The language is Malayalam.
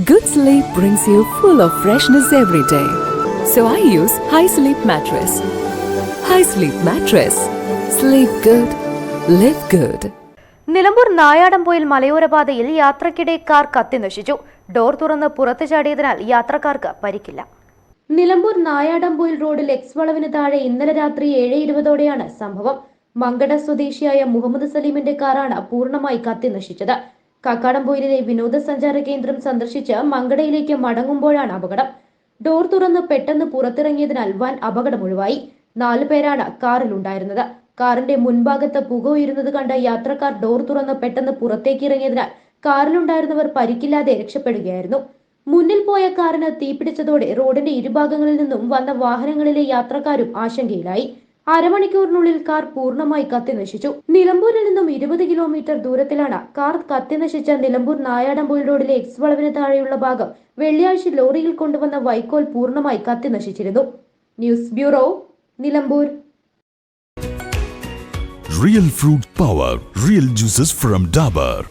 Good sleep brings you full of freshness every day. So I use High Sleep Mattress. High Sleep Mattress. Sleep good. Live good. Nilambur Nayadampoyil മലയോരപാതയിൽ യാത്രക്കിടെ കാർ കത്തിനശിച്ചു. ഡോർ തുറന്ന് പുറത്തു ചാടിയതിനാൽ യാത്രക്കാർക്ക് പരിക്കില്ല. നിലമ്പൂർ നായാടംപൊയിൽ റോഡിൽ എക്സ് വളവിന് താഴെ ഇന്നലെ രാത്രി 7:20ഓടെയാണ് സംഭവം. മങ്കട സ്വദേശിയായ മുഹമ്മദ് സലീമിന്റെ കാറാണ് പൂർണ്ണമായി കത്തിനശിച്ചത്. കക്കാടംപൊയിലിലെ വിനോദസഞ്ചാര കേന്ദ്രം സന്ദർശിച്ച് മങ്കടയിലേക്ക് മടങ്ങുമ്പോഴാണ് അപകടം. ഡോർ തുറന്ന് പെട്ടെന്ന് പുറത്തിറങ്ങിയതിനാൽ വൻ അപകടമൊഴിവായി. 4 പേരാണ് കാറിലുണ്ടായിരുന്നത്. കാറിന്റെ മുൻഭാഗത്ത് പുക ഉയരുന്നത് കണ്ട യാത്രക്കാർ ഡോർ തുറന്ന് പെട്ടെന്ന് പുറത്തേക്ക് ഇറങ്ങിയതിനാൽ കാറിലുണ്ടായിരുന്നവർ പരിക്കില്ലാതെ രക്ഷപ്പെടുകയായിരുന്നു. മുന്നിൽ പോയ കാറിന് തീപിടിച്ചതോടെ റോഡിന്റെ ഇരുഭാഗങ്ങളിൽ നിന്നും വന്ന വാഹനങ്ങളിലെ യാത്രക്കാരും ആശങ്കയിലായി. അരമണിക്കൂറിനുള്ളിൽ കാർ പൂർണ്ണമായി കത്തിനശിച്ചു. നിലമ്പൂരിൽ നിന്നും 20 കിലോമീറ്റർ ദൂരത്തിലാണ് കാർ കത്തിനശിച്ച നിലമ്പൂർ നായാടംപൊയിൽ റോഡിലെ എക്സ് വളവിന് താഴെയുള്ള ഭാഗം വെള്ളിയാഴ്ച ലോറിയിൽ കൊണ്ടുവന്ന വൈക്കോൽ പൂർണ്ണമായി കത്തിനശിച്ചിരുന്നു. News bureau, Nilambur. Real fruit power, real juices from Dabur.